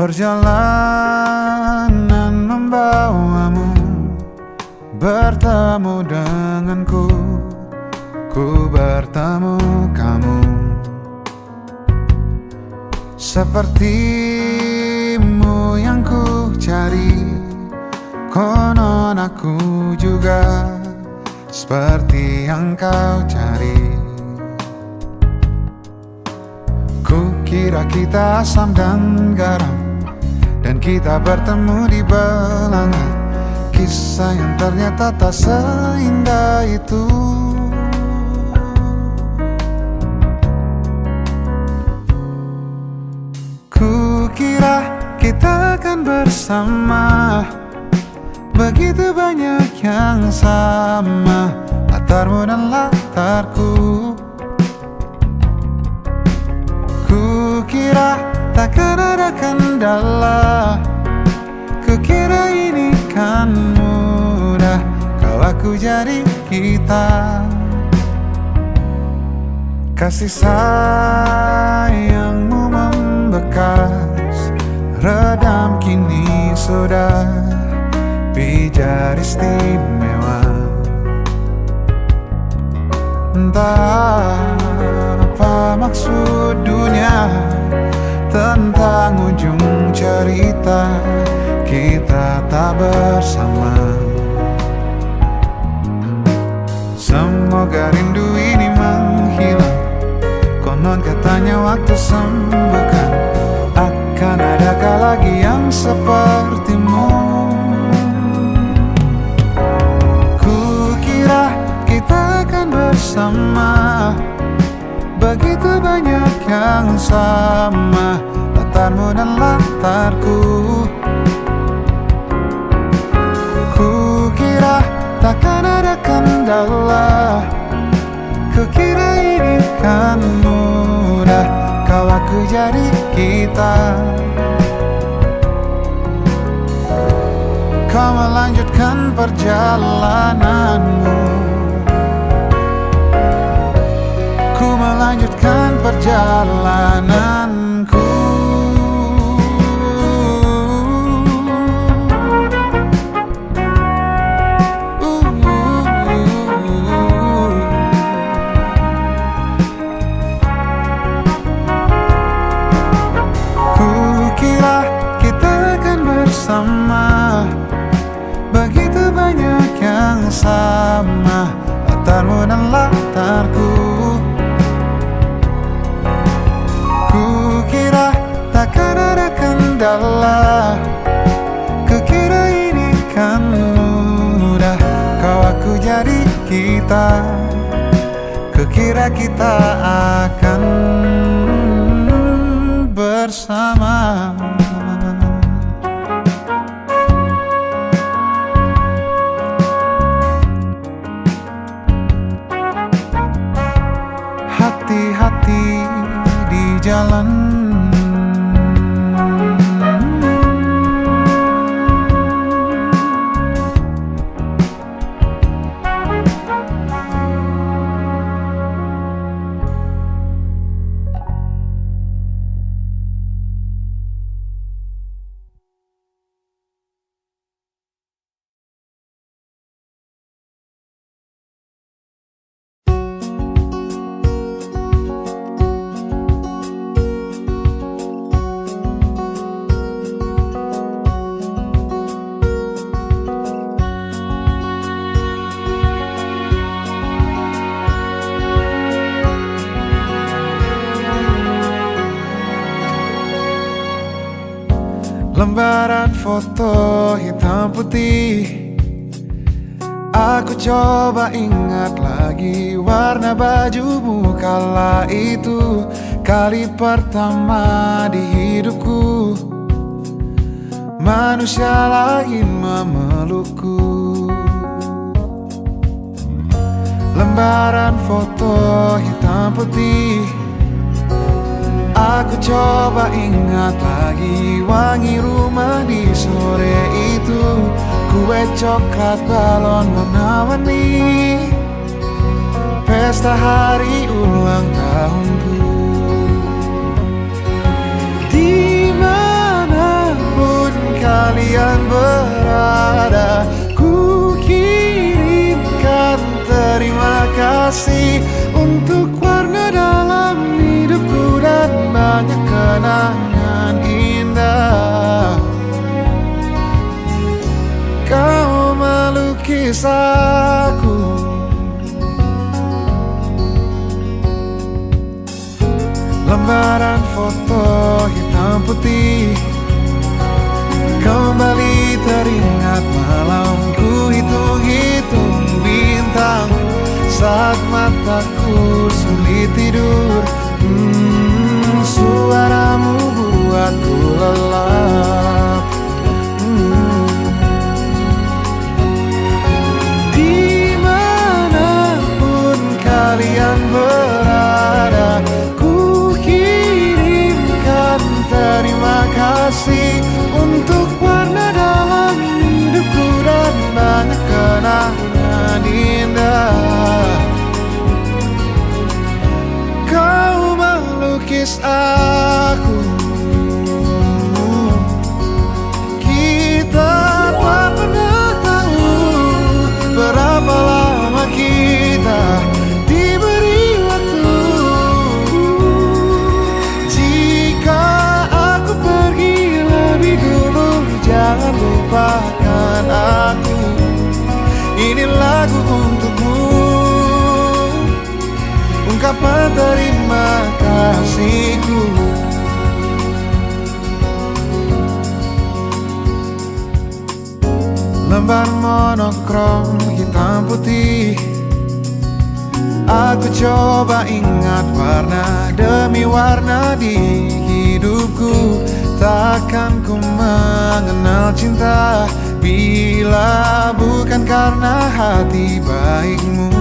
Perjalanan membawamu bertemu denganku, ku bertemu kamu. Sepertimu yang ku cari, konon aku juga seperti yang kau cari. Ku kira kita asam dan garam, dan kita bertemu di belanga. Kisah yang ternyata tak seindah itu. Ku kira kita akan bersama, begitu banyak yang sama, latarmu dan latarku. Ku kira takkan ada kendala, kukira ini kan mudah kalau aku jadi kita. Kasih sayangmu membekas, redam kini sudah pijar istimewa. Entah apa maksud dunia tentang ujung cerita kita tak bersama. Semoga rindu ini menghilang, konon katanya waktu sembuhkan. Akan adakah lagi yang sepertimu? Kukira kita akan bersama, begitu banyak yang sama, latarmu dan latarku. Kukira takkan ada kendala, kukira ini kan mudah kalau aku jadi kita. Kau melanjutkan perjalananmu, ku melanjutkan perjalananku. Kukira kita akan bersama, begitu banyak yang sama, latarmu dan latarku. Kukira takkan ada kendala, kukira ini kan mudah kau aku jadi kita. Kukira kita akan bersama. Hati-hati di jalan, lembaran foto hitam putih. Aku coba ingat lagi warna bajumu kala itu, kali pertama di hidupku manusia lain memelukku. Lembaran foto hitam putih. Aku coba ingat lagi wangi rumah di sore itu, kue coklat balon warna-warni, pesta hari ulang tahunku. Di mana kalian berada. Ku kirimkan terima kasih untuk warna dalam hidupku dan banyak kenangan indah. Kau melukis aku, lembaran foto hitam putih. Kembali teringat malamku hitung-hitung bintang saat mataku sulit tidur. Suaramu buatku lelap. Dimanapun kalian berada, ku kirimkan terima kasih untuk warna dalam hidupku dan banyak kenangan indah. Kau melukis aku, kita tak pernah tahu berapa lama kita diberi waktu. Jika aku pergi lebih dulu, jangan lupakan aku. Ini lagu untukmu, ungkapan terima kasihku. Lembar monokrom hitam putih. Aku coba ingat warna demi warna di hidupku. Takkan ku mengenal cinta bila bukan karena hati baikmu.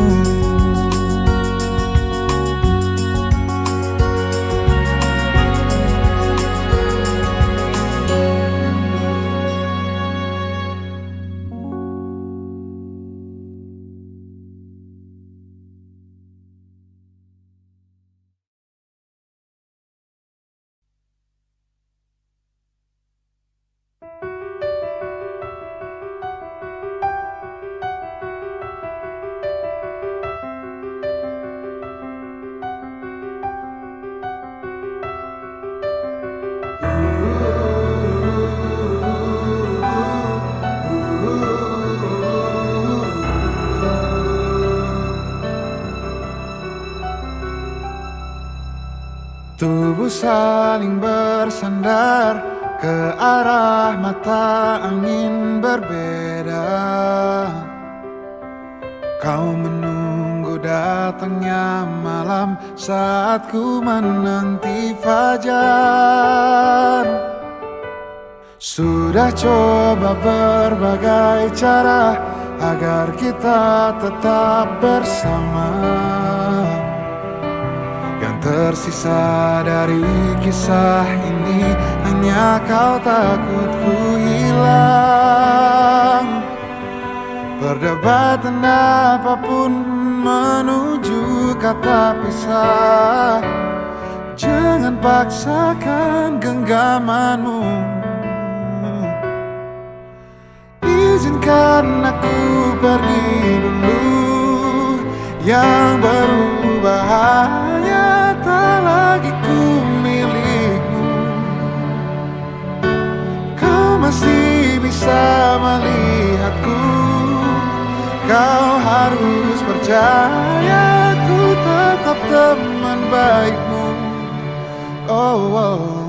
Tubuh saling bersandar ke arah mata angin berbeda. Kau menunggu datangnya malam saat ku menanti fajar. Sudah coba berbagai cara agar kita tetap bersama. Yang tersisa dari kisah ini hanya kau takut ku hilang. Perdebatan apapun menuju kata pisah. Jangan paksakan genggamanmu. Izinkan aku pergi dulu. Yang berbahaya tak lagi ku milikmu. Kau masih bisa melihatku. Kau harus percaya ku tetap teman baikmu. Oh, oh.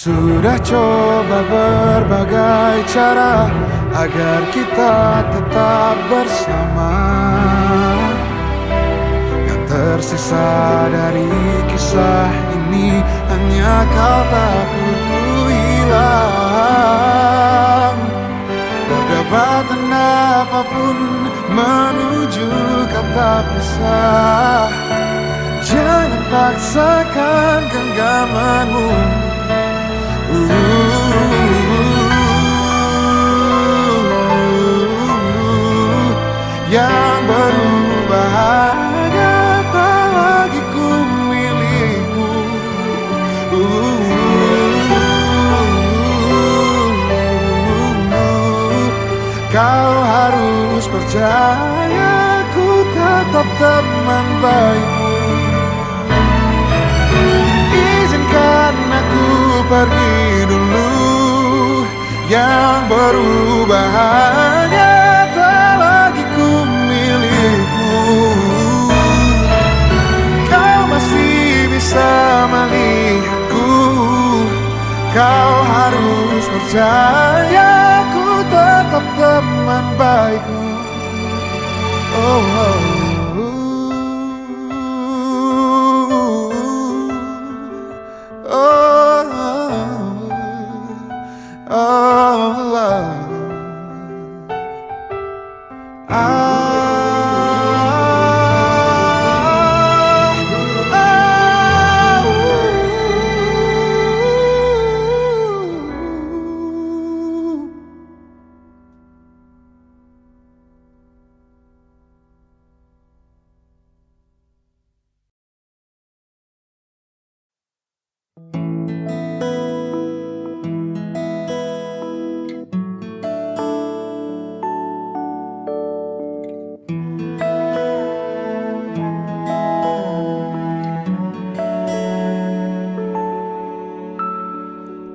Sudah coba berbagai cara agar kita tetap bersama. Yang tersisa dari kisah ini hanya kau takut ku hilang. Perdebatan apapun menuju kata pisah. Jangan paksakan genggamanmu. yang berubah hanya tak lagi ku milikmu. Kau harus percaya ku tetap teman baikmu. Izinkan aku pergi dulu, yang berubah hanya tak lagi ku milikmu. Kau masih bisa melihatku, kau harus percaya ku tetap teman baikmu. Oh, oh.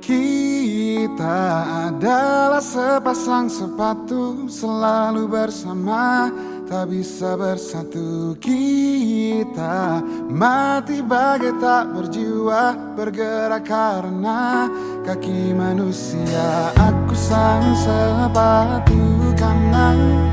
Kita adalah sepasang sepatu, selalu bersama, tak bisa bersatu. Kita mati bagai tak berjiwa, bergerak karena kaki manusia. Aku sang sepatu kanan,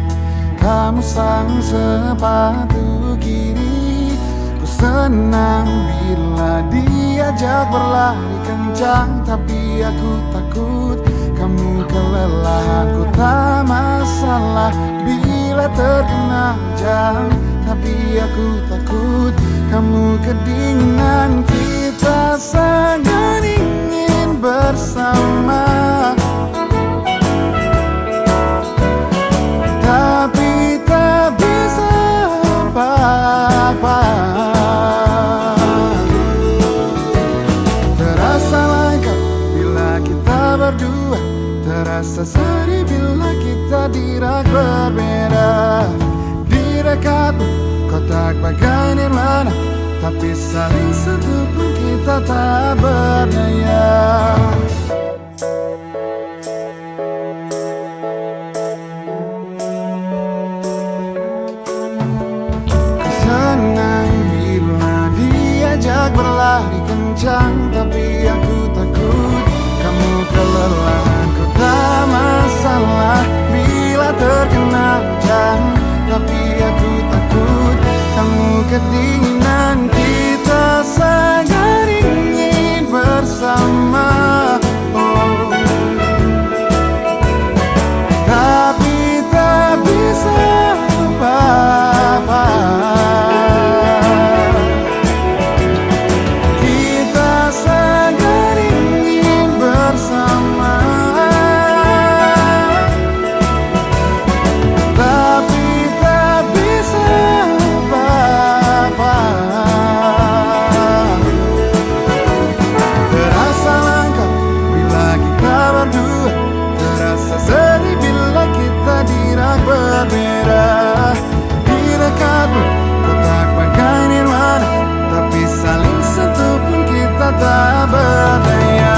kamu sang sepatu kiri. Ku senang bila diajak berlari kencang, tapi aku takut kamu kelelahan. Ku tak masalah bila terkena hujan, tapi aku takut kamu kedinginan. Kita sangat ingin bersama, tapi tak bisa apa-apa. Terasa lengkap bila kita berdua, terasa sedih bila kita dirak berbeda. Di dekatmu kotak bagai nirwana, tapi saling sentuh pun kita tak berdaya. Senang bila diajak berlari kencang, tapi aku takut kamu kelelahan. Ku tak masalah bila terkena hujan, tapi aku takut kamu kedinginan. Kita sangat ingin bersama, oh, tapi tak bisa apa-apa. Berbeda di dekatmu, kotak bagai nirwana, tapi saling sentuh pun kita tak berdaya.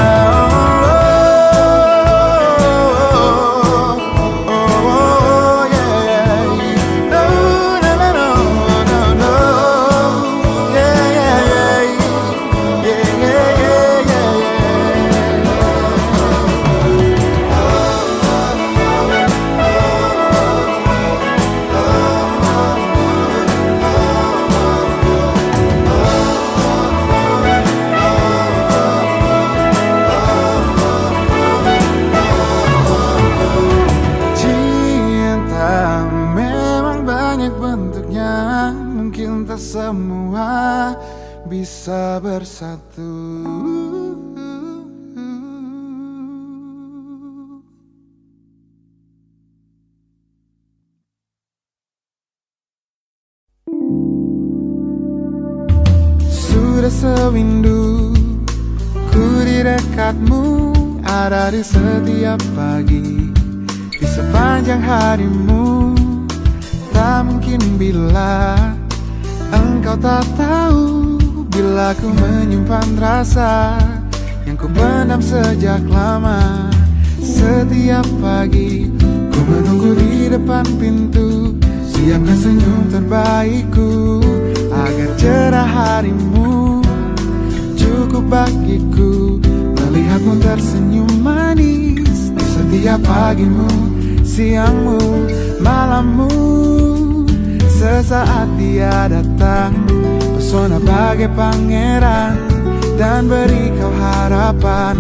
Bentuknya mungkin tak semua bisa bersatu. sudah sewindu ku di dekatmu, ada di setiap pagi, di sepanjang harimu. Tak mungkin bila engkau tak tahu, bila ku menyimpan rasa yang ku pendam sejak lama. Setiap pagi ku menunggu di depan pintu, siapkan senyum terbaikku agar cerah harimu. Cukup bagiku melihatmu tersenyum manis di setiap pagimu, siangmu, malammu. Sesaat dia datang, pesona bagai pangeran, dan beri kau harapan,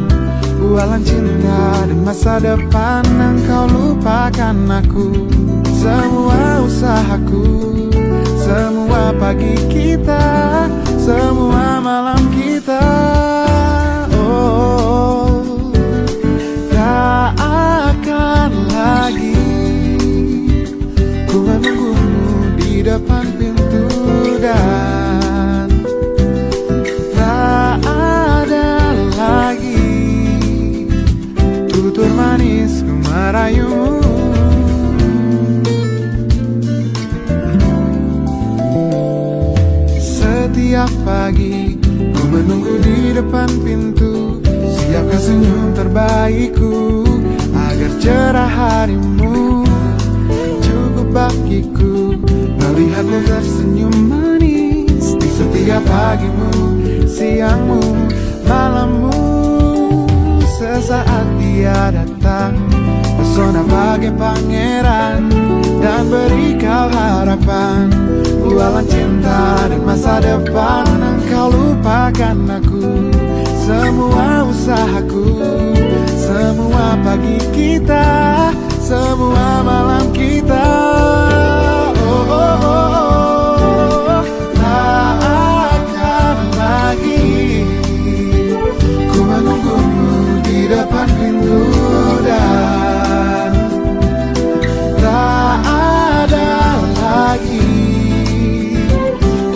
bualan cinta dan masa depan. Engkau lupakan aku, semua usahaku, semua pagi kita, semua malam kita. Oh, tak akan lagi ku menunggumu di depan pintu, dan tak ada lagi tutur manis ku merayumu. Setiap pagi ku menunggu di depan pintu, siapkan senyum terbaikku agar cerah harimu. Cukup bagiku melihatmu tersenyum manis di setiap pagimu, siangmu, malammu. Sesaat dia datang, pesona bagai pangeran, dan beri kau harapan, bualan cinta dan masa depan. Engkau lupakan aku, semua usahaku, semua pagi kita, semua malam kita. Oh, oh, oh, oh. Tak akan lagi ku menunggumu di depan pintu, dan tak ada lagi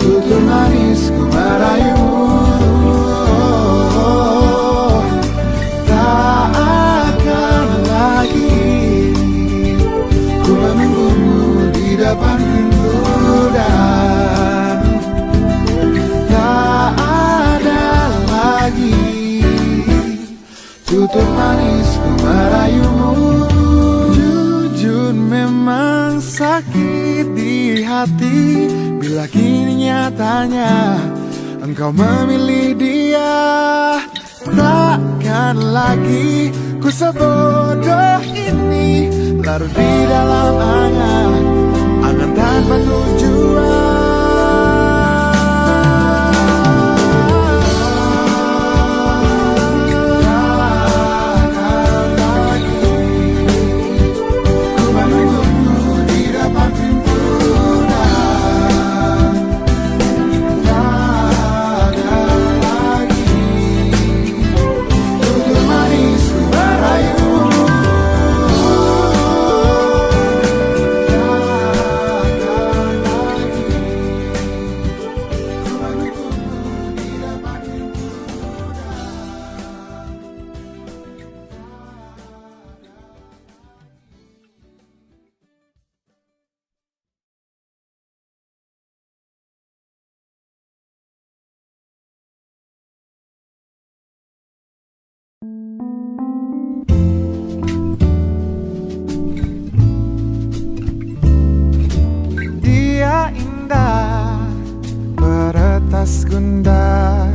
tutur manis ku merayumu. Tak akan lagi ku menunggumu di depan pintu, dan tak ada lagi tutur manis ku merayumu. Jujur memang sakit di hati bila kini nyatanya engkau memilih dia. Takkan lagi ku sebodoh ini, larut di dalam angan tanpa tujuan. Dia indah, peretas gundah,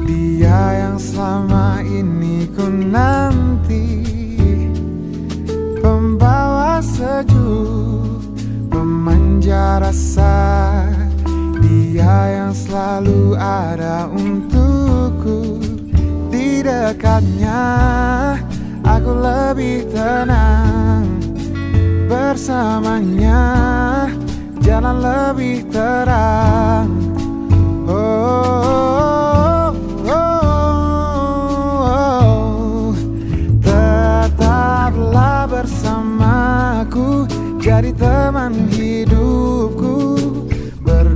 dia yang selama ini ku nanti, pembawa sejuk, pemanja rasa, dia yang selalu ada untukku. Di dekatnya aku lebih tenang, bersamanya jalan lebih terang. Oh, oh, oh, oh. Tetaplah bersamaku, jadi teman hidupku.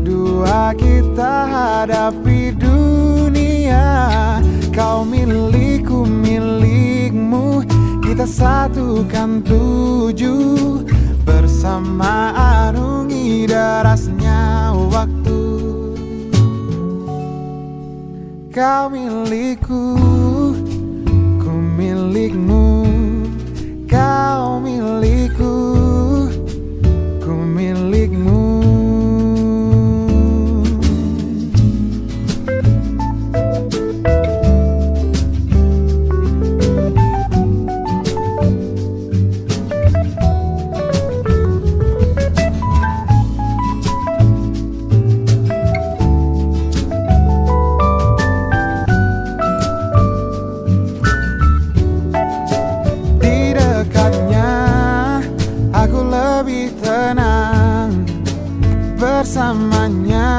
Berdua kita hadapi dunia. Kau milikku, milikmu, kita satukan tuju. Bersama arungi derasnya waktu. Kau milikku, ku milikmu. Kau milikku, ku milikmu. Bersamanya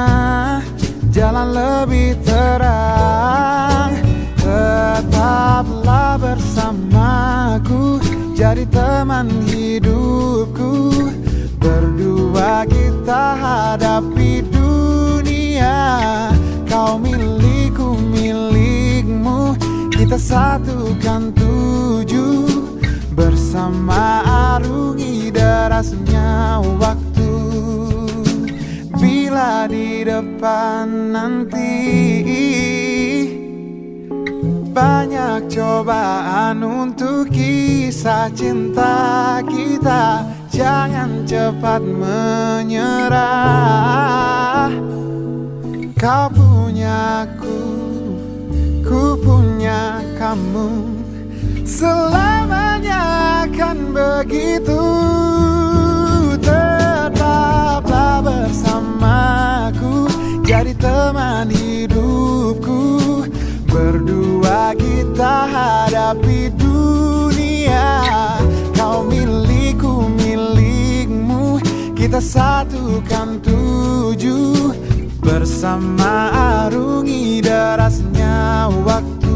jalan lebih terang. Tetaplah bersamaku, jadi teman hidupku. Berdua kita hadapi dunia. Kau milikku, milikmu, kita satukan tuju. Bersama arungi derasnya waktu. Bila di depan nanti banyak cobaan untuk kisah cinta kita, jangan cepat menyerah. Kau punya aku punya kamu, selamanya akan begitu. Tetaplah bersamaku, jadi teman hidupku. Berdua kita hadapi dunia. Kau milikku, milikmu, kita satukan tuju. Bersama arungi derasnya waktu.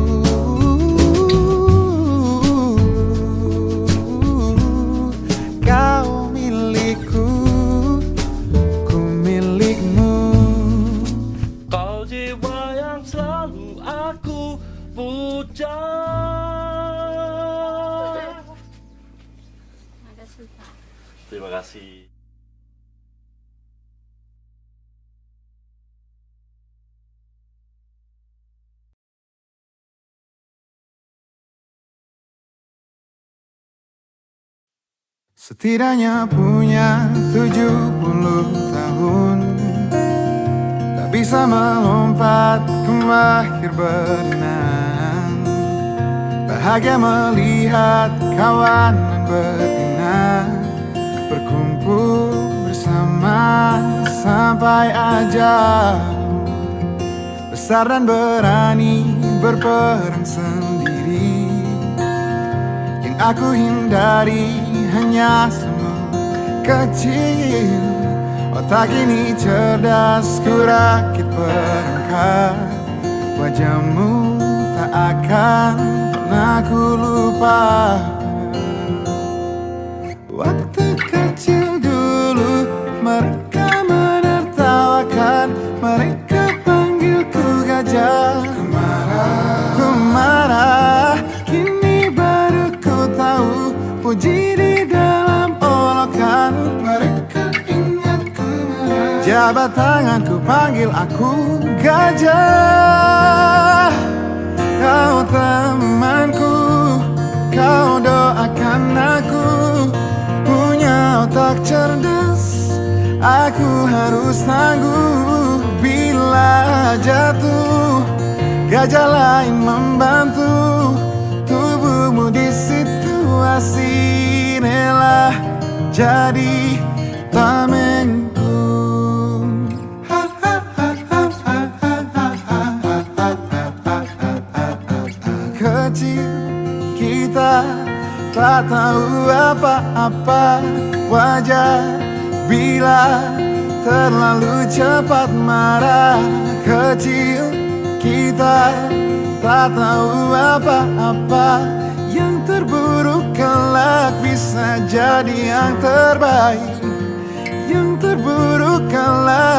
Kau milikku, ku milikmu. Kau jiwa yang selalu aku puja. Terima kasih. Setidaknya punya 70 tahun, tak bisa melompat ke mahir berenang. Bahagia melihat kawan dan betina berkumpul bersama sampai ajal. Besar dan berani berperang sendiri. Yang aku hindari hanya semua kecil. Otak ini cerdas, ku rakit perangkat. Wajahmu tak akan pernah ku lupa. Waktu kecil dulu mereka menertawakan, mereka panggilku gajah. Ku marah, kini baru ku tahu puji di dalam olokan. Mereka ingat ku marah, jabat tanganku panggil aku gajah. Kau temanku, kau doakan aku. Punya otak cerdas, aku harus tangguh. Bila jatuh, gajah lain membantu. Tubuhmu di situasi rela jadi tamengku. Kecil kita tak tahu apa-apa, wajar bila terlalu cepat marah. Kecil kita tak tahu apa-apa, yang terburuk kelak bisa jadi yang terbaik. Yang terburuk kelak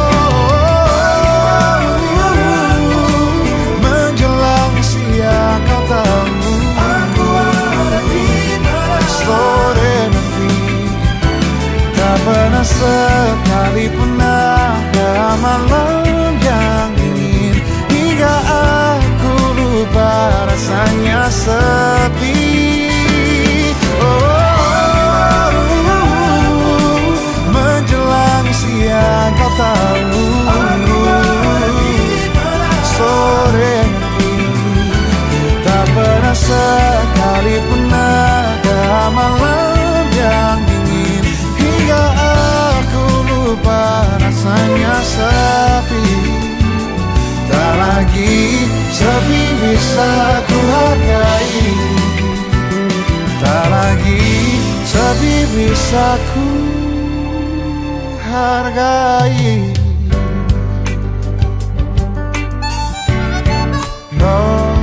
siang kau tahu, sore tak pernah sekalipun ada malam yang dingin, hingga aku lupa rasanya sepi. Tak lagi sepi bisa ku hargai, tak lagi sepi bisa ku hargai. Oh,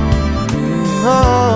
oh.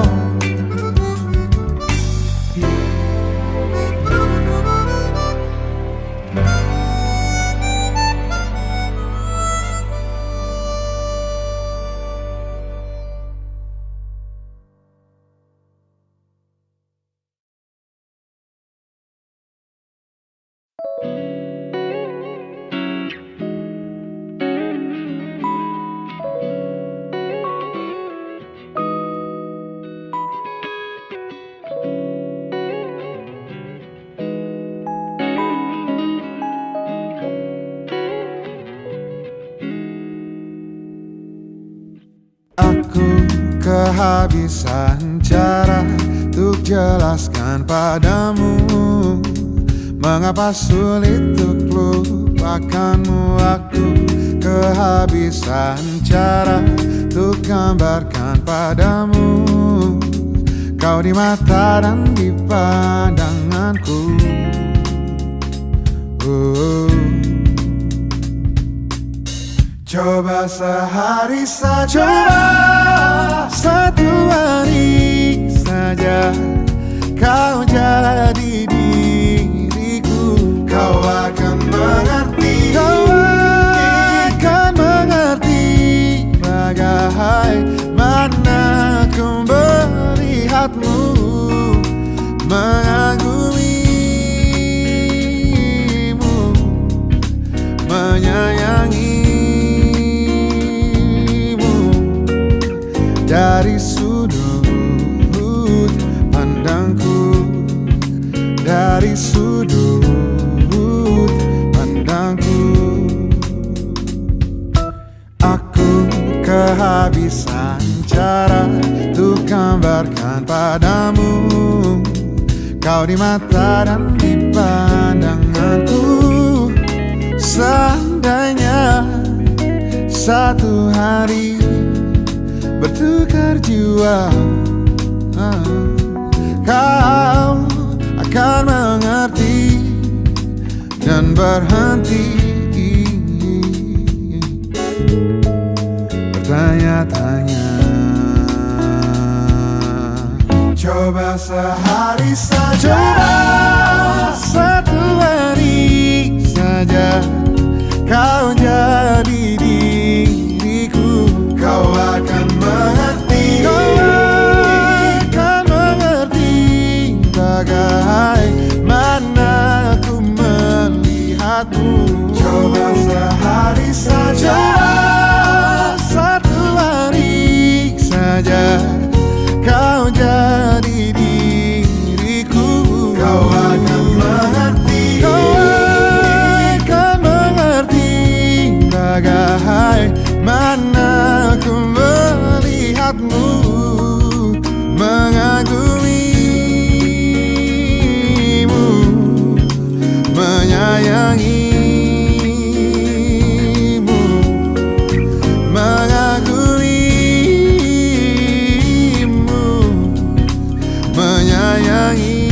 Aku kehabisan cara untuk jelaskan padamu mengapa sulit untuk lupakanmu. Aku kehabisan cara untuk gambarkan padamu kau di mata dan di pandanganku. Coba sehari saja, coba satu hari saja kau jadi diriku, kau akan mengerti, kau akan mengerti bagaimana ku melihatmu, mengagumimu, menyayangi. Dari sudut pandangku, dari sudut pandangku, aku kehabisan cara untuk gambarkan padamu kau di mata dan di pandanganku. Seandainya satu hari bertukar jiwa, kau akan mengerti dan berhenti bertanya-tanya. Coba sehari saja, coba satu hari saja kau jadi diriku, kau akan mengerti, kau akan mengerti bagaimana ku melihatmu. Coba sehari saja, satu hari saja kau jadi diriku, kau akan mengerti, kau akan mengerti bagaimana ku melihatmu, mengagumimu, menyayangimu, mengagumimu, menyayangimu.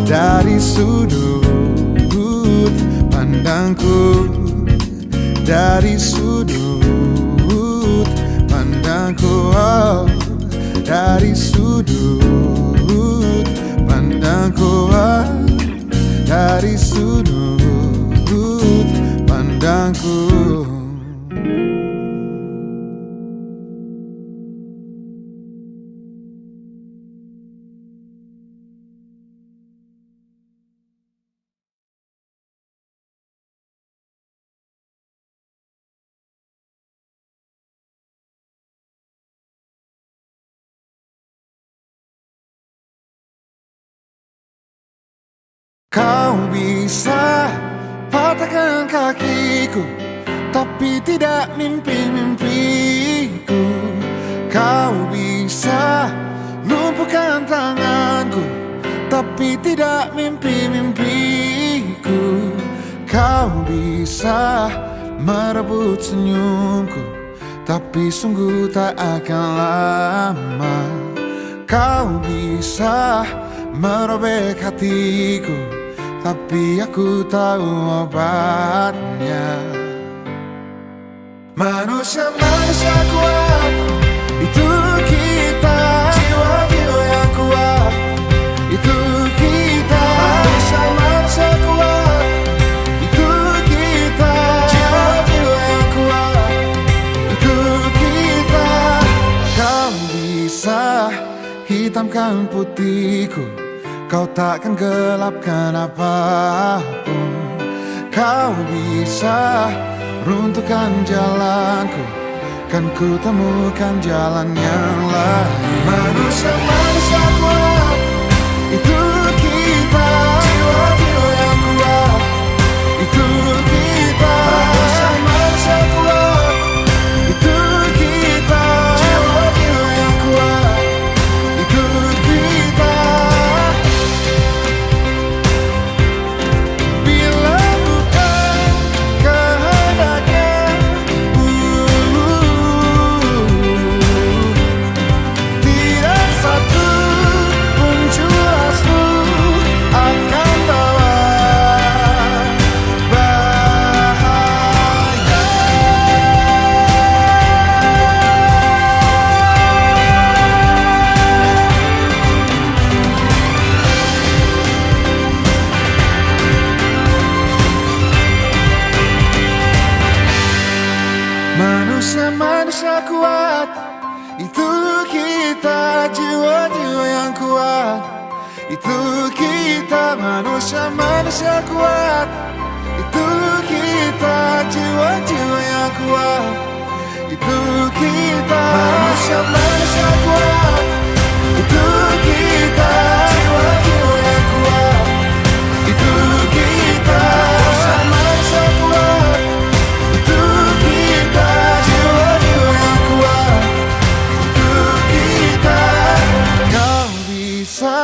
Dari sudut pandangku, dari sudut pandangku, oh, dari sudut pandangku, oh, dari sudut pandangku. Kau bisa patahkan kakiku, tapi tidak mimpi-mimpiku. Kau bisa lumpuhkan tanganku, tapi tidak mimpi-mimpiku. Kau bisa merebut senyumku, tapi sungguh tak akan lama. Kau bisa merobek hatiku, tapi aku tahu obatnya. Manusia-manusia kuat, itu kita. Jiwa-jiwa yang kuat, itu kita. Manusia-manusia kuat, itu kita. Jiwa-jiwa yang kuat, itu kita. Kau bisa hitamkan putihku, kau takkan gelapkan apapun. Kau bisa runtuhkan jalanku, kan ku temukan jalan yang lain. Manusia-manusia kuat, itu kita. Jiwa-jiwa yang kuat, itu kita. Manusia-manusia kuat, itu kita. Jiwa-jiwa yang kuat, itu kita. Bila bukan kehendaknya, tidak satu pun jelasmu akan bawa bahaya. Manusia-manusia kuat, itu kita. Jiwa-jiwa yang kuat, itu kita. Manusia-manusia kuat, itu kita. Jiwa-jiwa yang kuat, itu kita. Manusia-manusia kuat, itu kita. Jiwa-jiwa yang kuat, itu kita. Manusia-manusia kuat, itu kita. Jiwa-jiwa yang kuat, itu kita. Kau bisa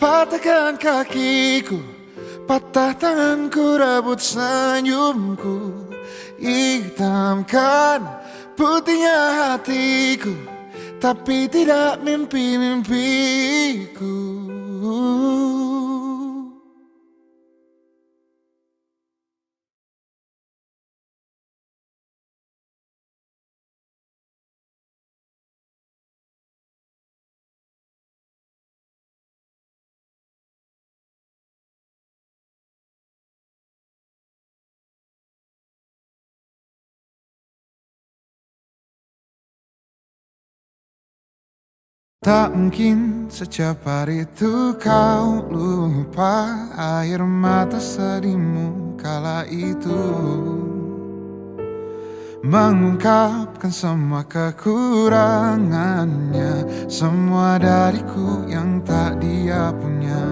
patahkan kakiku, patah tanganku, rebut senyumku, hitamkan putihnya hatiku, tapi tidak mimpi-mimpiku. Tak mungkin secepat itu kau lupa air mata sedihmu kala itu, mengungkapkan semua kekurangannya, semua dariku yang tak dia punya.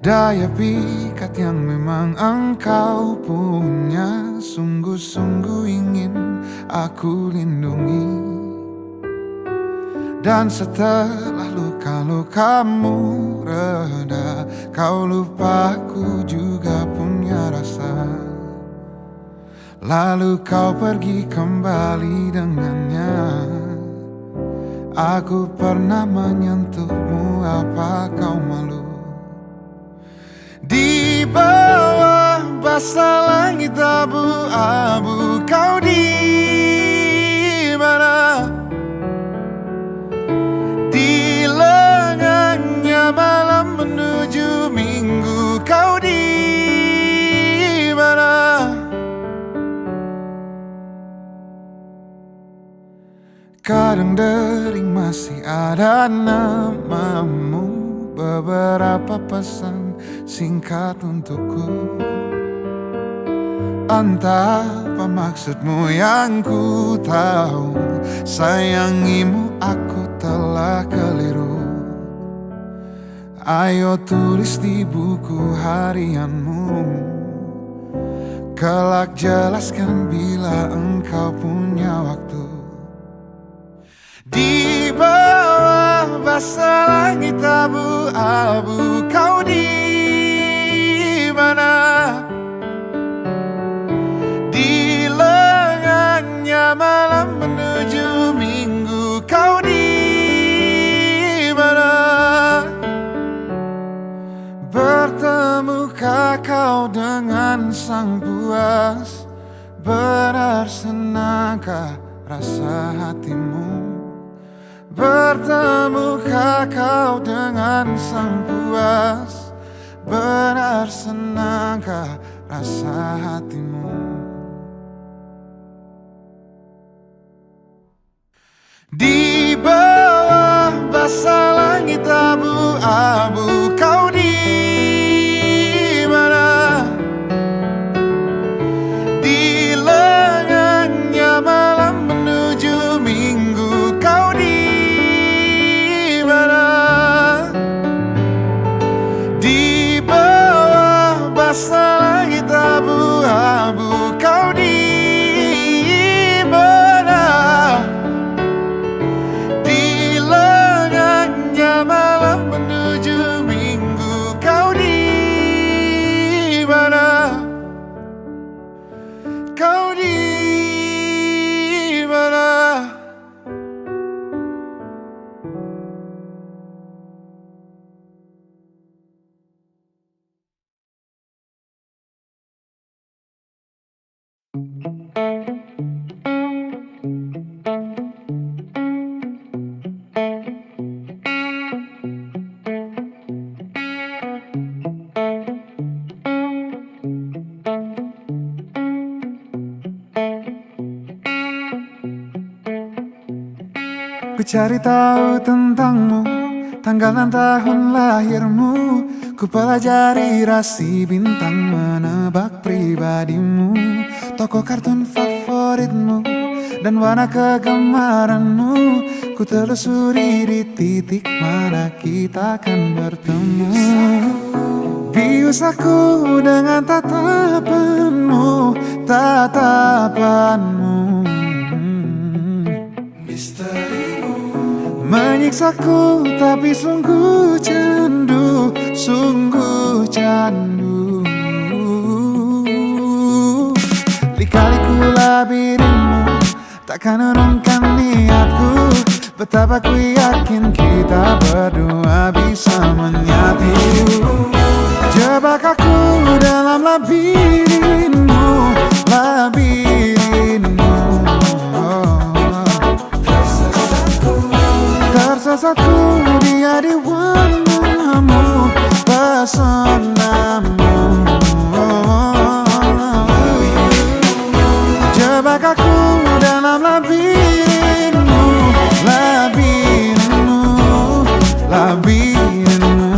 Daya pikat yang memang engkau punya, sungguh-sungguh ingin aku lindungi. Dan setelah luka-lukamu reda, kau lupa aku juga punya rasa. Lalu kau pergi kembali dengannya. Aku pernah menyentuhmu, apa kau malu? Di bawah basah langit abu-abu, kau di mana? Di lengannya malam menuju minggu, kau di mana? Kadang dering masih ada namamu, beberapa pesan singkat untukku. Entah apa maksudmu yang ku tahu, sayangimu aku telah keliru. Ayo tulis di buku harianmu, kelak jelaskan bila engkau punya waktu. Di bawah basah langit abu-abu, kau di mana? Di lengannya malam menuju minggu, kau di mana? Bertemukah kau dengan sang puas? Benar senangkah rasa hatimu? Bertemukah kau dengan sang puas? Benar senangkah rasa hatimu? Di bawah basah langit abu-abu, kau di mana? Di lengannya malam menuju minggu, kau di mana? Di bawah basah langit abu-abu, kau di mana? Di lengannya malam menuju minggu, kau di mana? Kau di mana? Ku cari tahu tentangmu, tanggal dan tahun lahirmu. Ku pelajari rasi bintang, menebak pribadimu, tokoh kartun favoritmu, dan warna kegemaranmu. Ku telusuri di titik mana kita akan bertemu. Bius aku dengan tatapanmu, tatapanmu. Menyiksaku tapi sungguh candu, sungguh candu. Lika-liku labirinmu takkan urungkan niatku. Betapa ku yakin kita berdua bisa menyatu. Jebak aku dalam labirinmu, labirinmu. Tersesatku dia di warnamu, pesonamu. Jebak aku dalam labirinmu, labirinmu, labirinmu.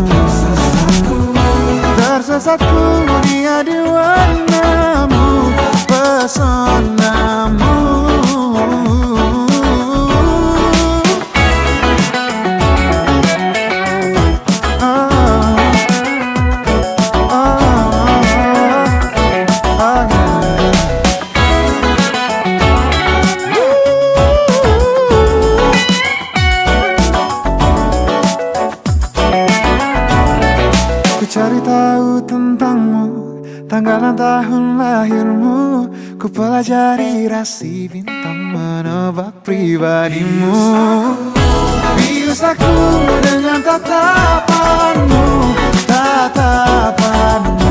Tersesatku dia di warnamu, pesonamu. Cari tahu tentangmu, tanggal dan tahun lahirmu. Ku pelajari rasi bintang, menebak pribadimu. Bius aku dengan tatapanmu, tatapanmu.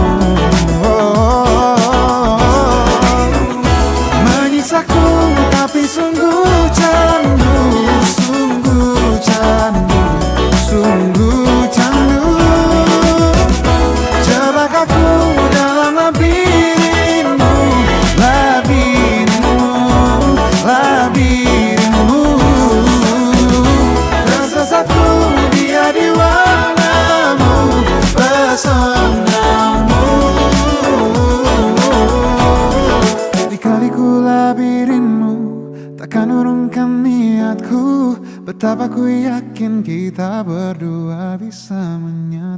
Menyiksaku tapi sungguh candu, sungguh candu, sungguh candu. Aku dalam labirinmu, labirinmu, labirinmu. Tersesatku dia di warnamu, pesonamu. Lika-liku labirinmu takkan urungkan niatku. Betapa ku yakin kita berdua bisa menyatu.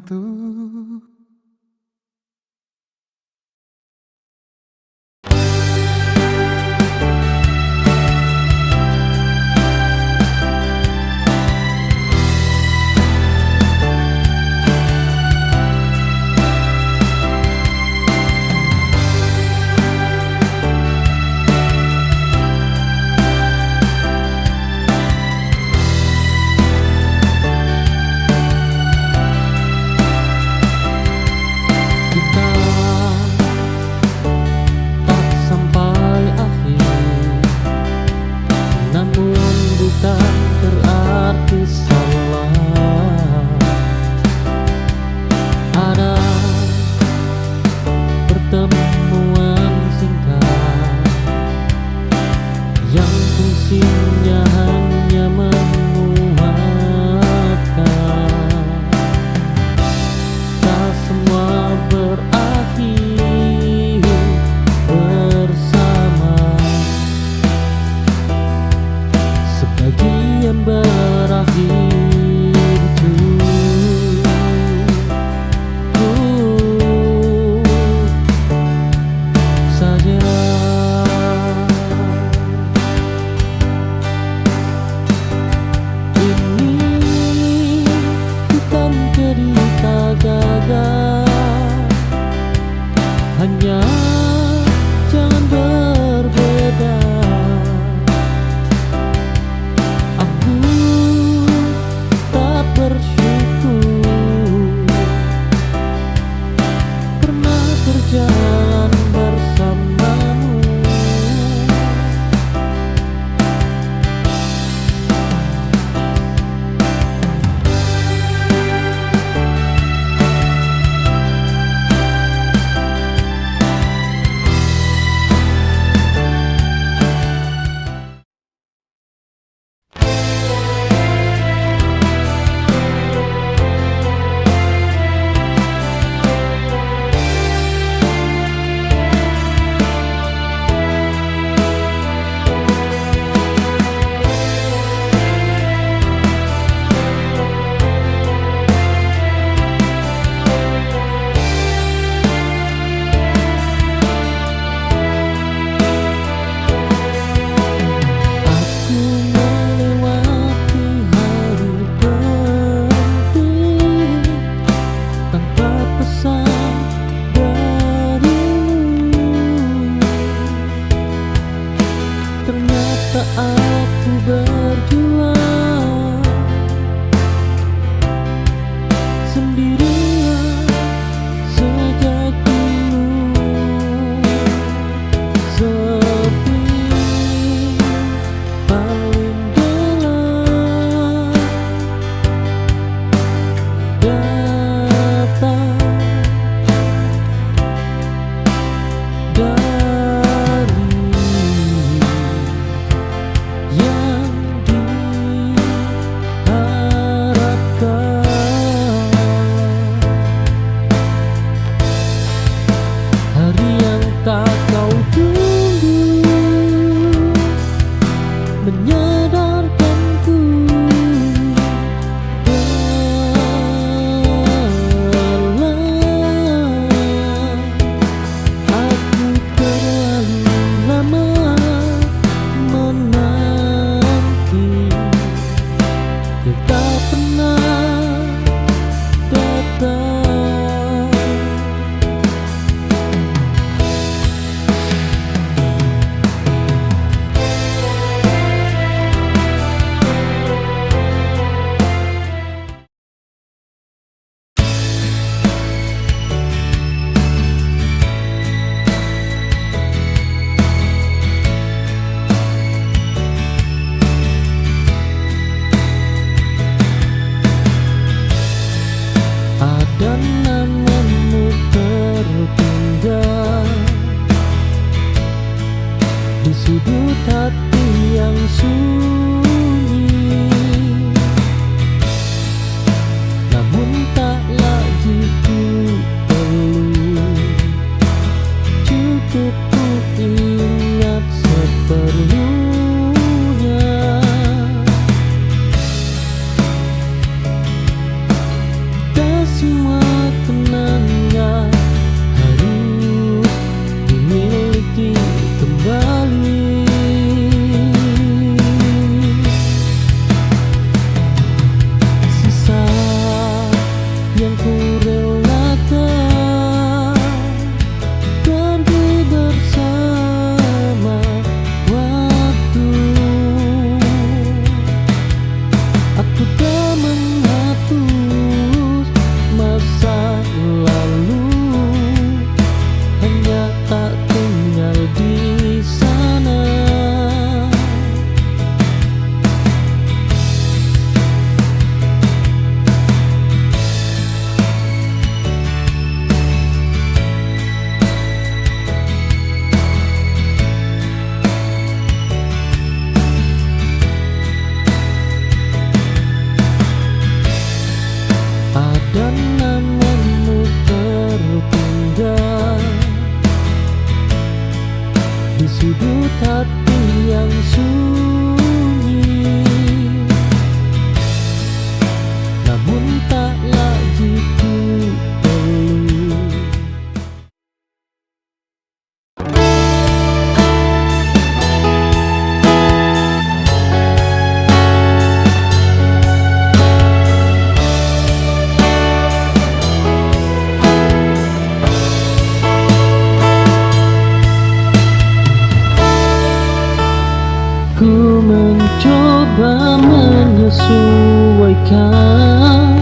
menyesuaikan,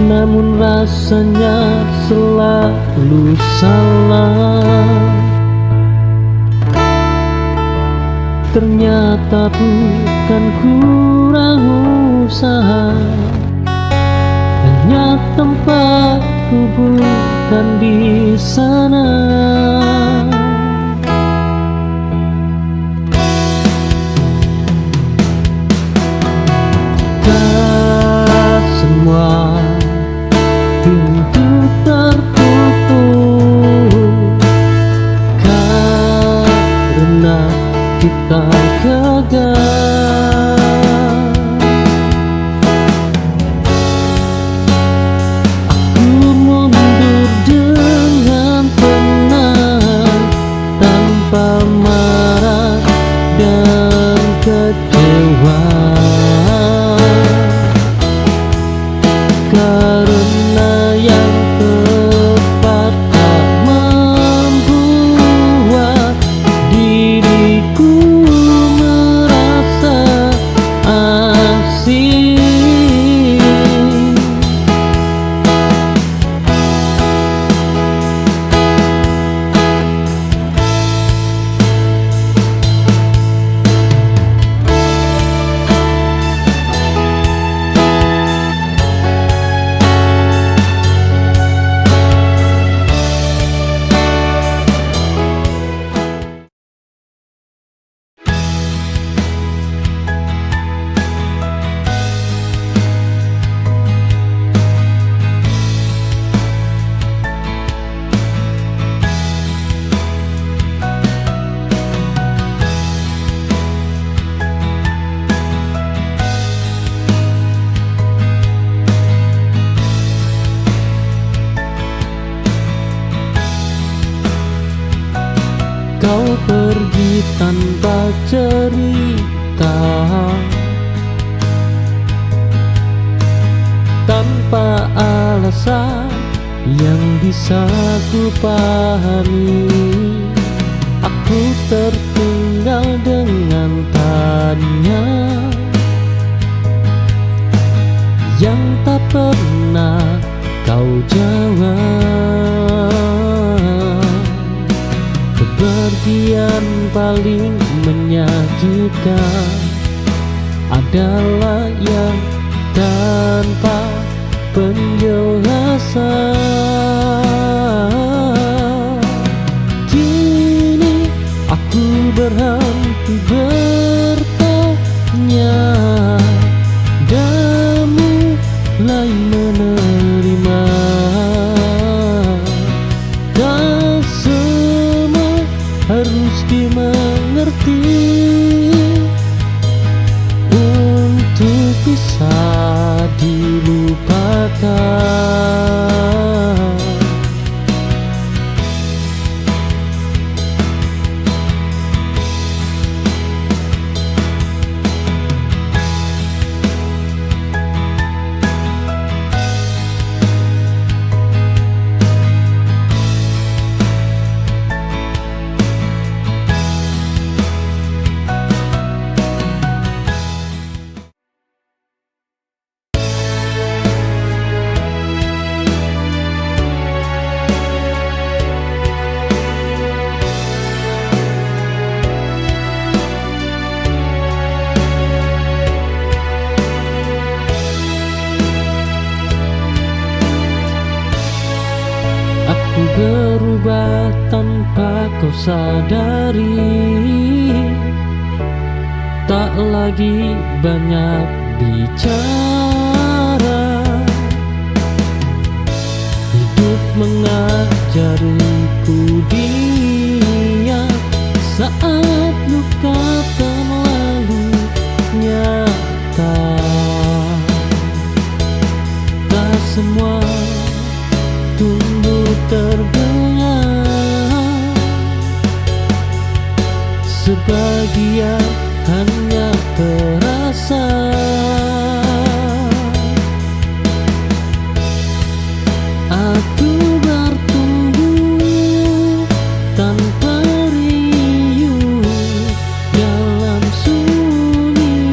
namun rasanya selalu salah. Ternyata bukan kurang usaha, hanya tempatku bukan di sana. Tak semua pintu tertutup karena kita gagal. Aku mundur dengan tenang, tanpa marah dan kecewa, karena yang tepat tak membuat diriku merasa asing. Kau pergi tanpa cerita, tanpa alasan yang bisa ku pahami. Aku tertinggal dengan tanya yang tak pernah kau jawab. Kepergian paling menyakitkan adalah yang tanpa penjelasan. Kini aku berhenti bertanya dan mulai menerima. Dan semua harus dimengerti untuk bisa dilupakan. Aku berubah tanpa kau sadari, tak lagi banyak bicara. Hidup mengajariku dia saat luka terlalu nyata. Tak semua tumbuh terbunga, sebagian hanya terasa. Aku bertumbuh tanpa riuh dalam sunyi,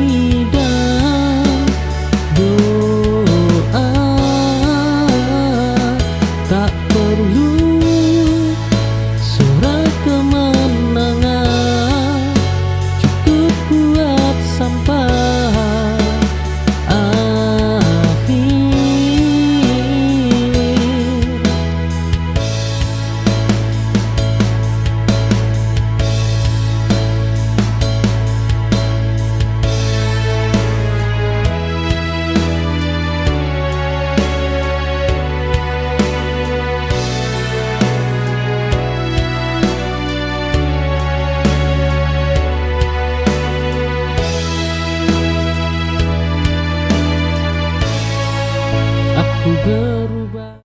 aku berubah.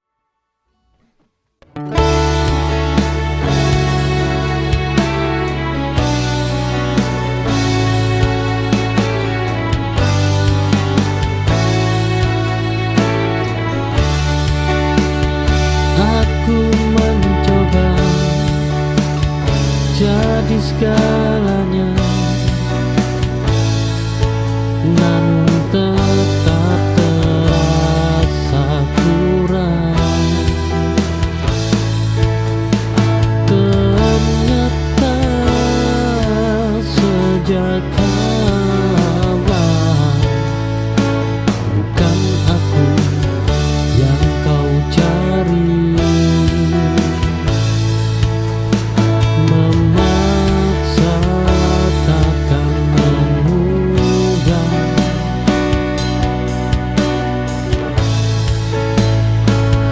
Aku mencoba jadi segalanya, namun tetap terasa kurang. Ternyata sejak awal bukan aku yang kau cari. Memaksa takkan mudah.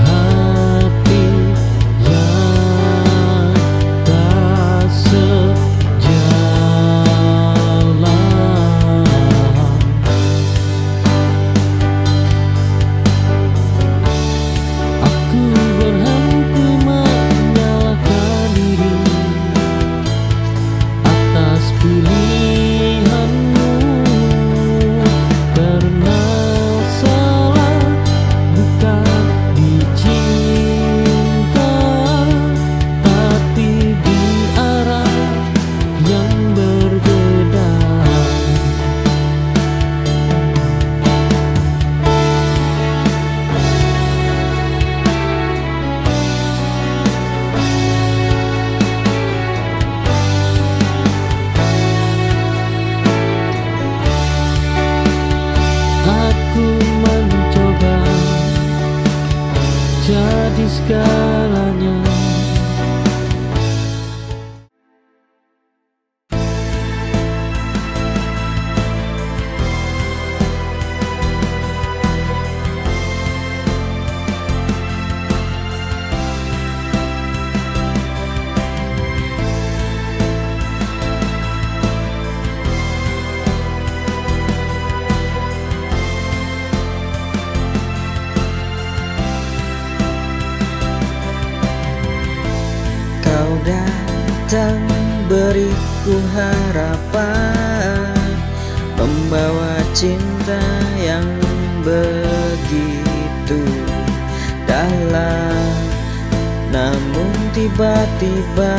Hati yang tak sejalan. Aku berhenti menyalahkan diri atas pilihanmu, karena salah bukan dicinta, tapi di arah yang berbeda. Aku mencoba jadi segalanya. Kau datang beriku harapan, membawa cinta yang begitu dalam. Namun tiba-tiba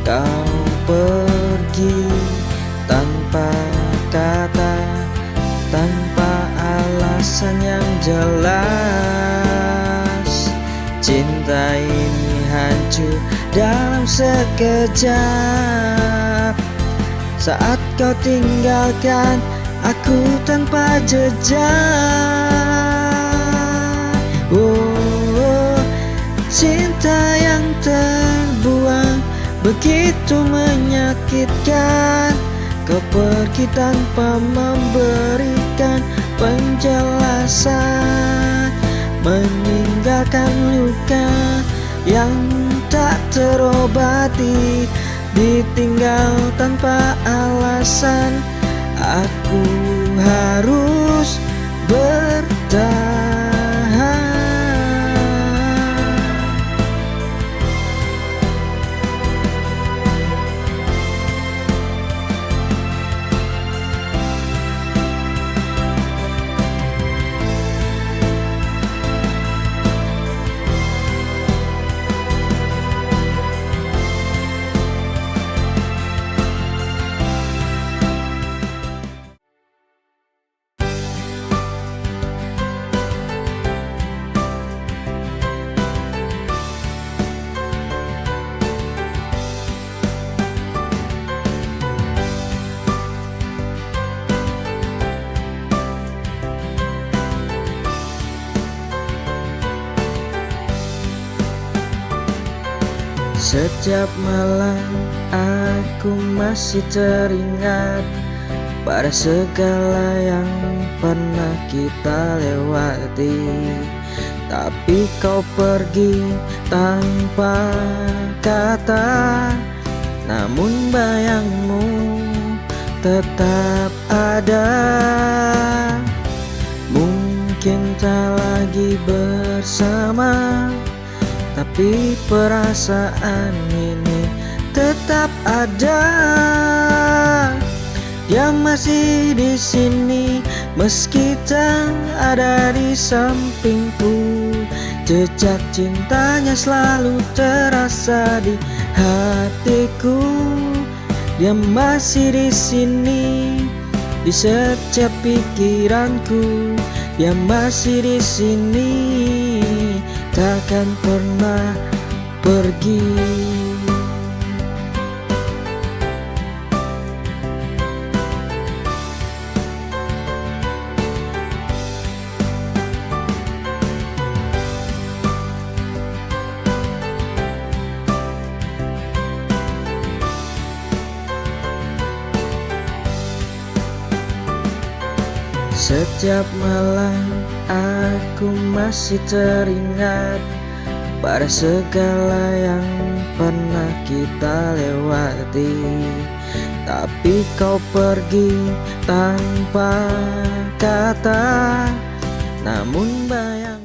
kau pergi tanpa kata, tanpa alasan yang jelas. Cinta ini hancur dalam sekejap, saat kau tinggalkan aku tanpa jejak. Oh, cinta yang terbuang begitu menyakitkan. Kau pergi tanpa memberikan penjelasan, meninggalkan luka yang tak terobati, ditinggal tanpa alasan. Aku harus bertahan. Setiap malam aku masih teringat pada segala yang pernah kita lewati. Tapi kau pergi tanpa kata, namun bayangmu tetap ada. Mungkin tak lagi bersama, tapi perasaan ini tetap ada. Dia masih di sini meski tak ada di sampingku. Jejak cintanya selalu terasa di hatiku. Dia masih di sini di setiap pikiranku. Dia masih di sini, takkan pernah pergi. Setiap malam aku masih teringat pada segala yang pernah kita lewati. Tapi kau pergi tanpa kata, namun bayang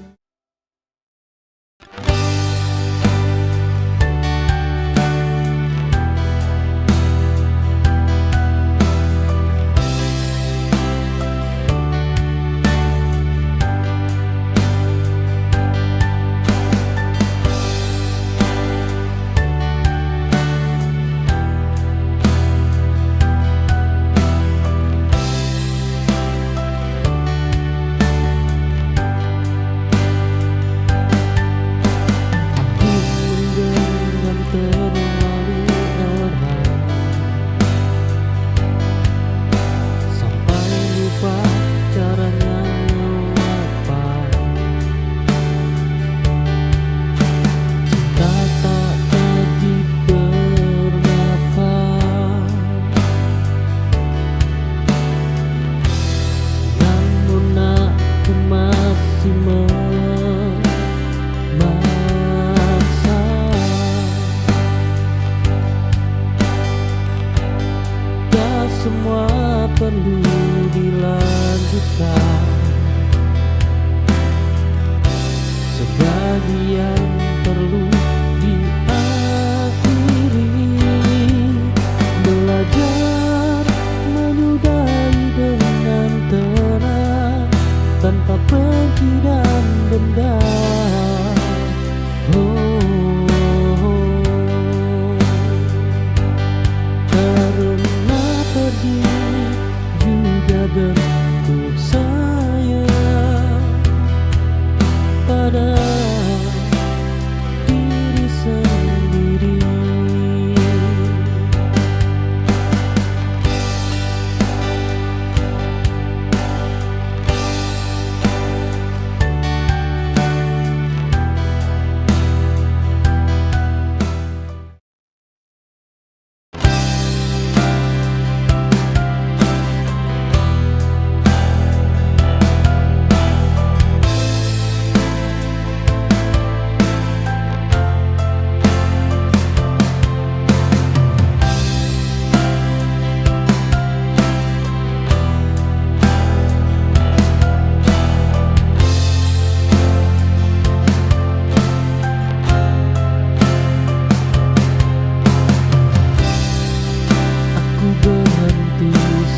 semua perlu dilanjutkan. Sebagian perlu diakhiri. Belajar menyudahi dengan tenang, tanpa benci dan dendam. Juga bentuk saya pada diri sendiri.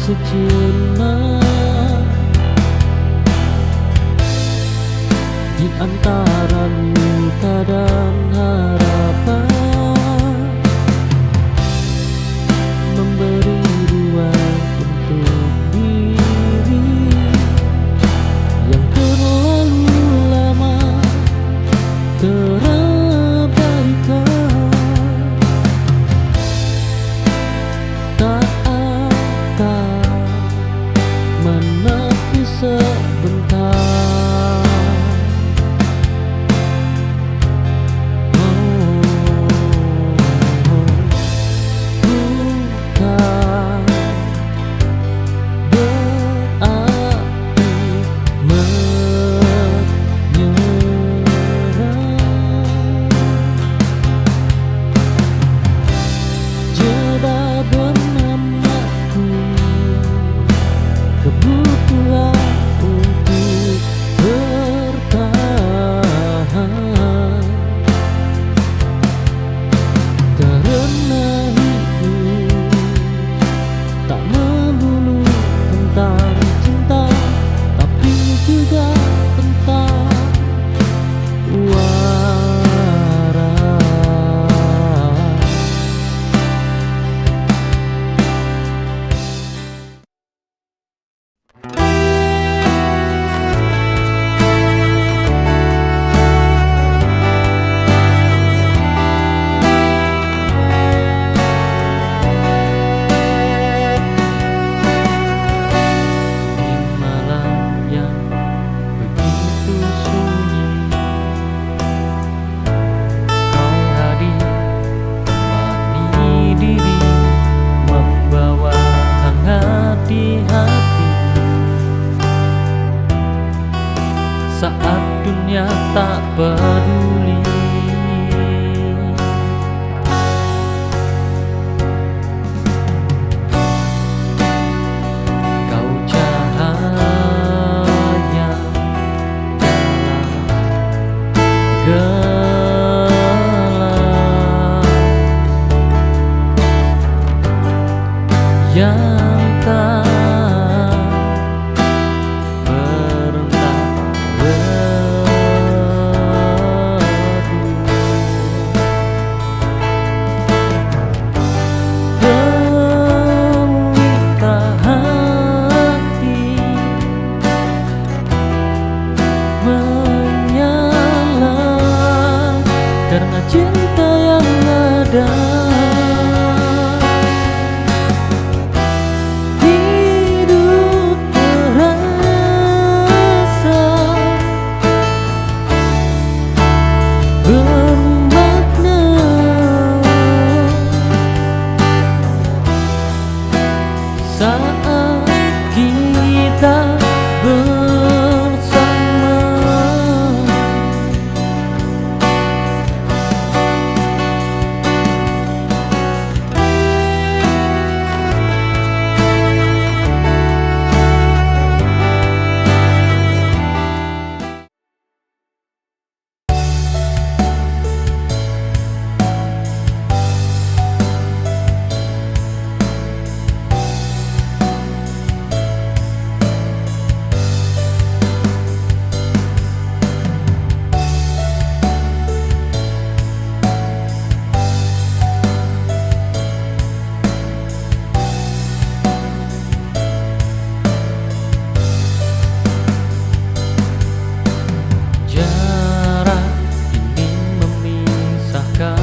Sejenak di antara luka dan harapan, memberi ruang untuk diri yang terlalu lama terabaikan. Tak menepi sebentar, dunia tak peduli. Kau cahaya dalam gelap yang tak pernah pelita hati menyala karena cinta yang ada. Hidup terasa bermakna saat kita bersama. Jarak ini memisahkan,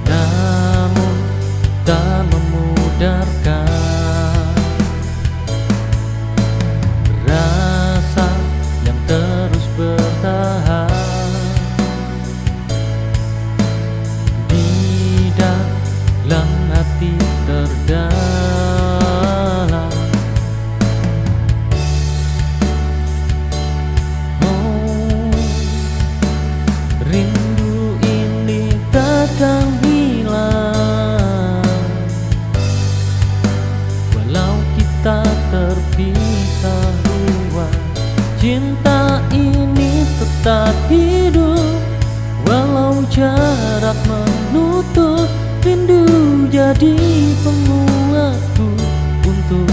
namun tak memudarkan. Rasa yang terus bertahan di dalam hati terdalam. Rindu ini takkan hilang walau kita terpisah ruang. Cinta ini tetap hidup walau jarak menutup. Rindu jadi penguatku untuk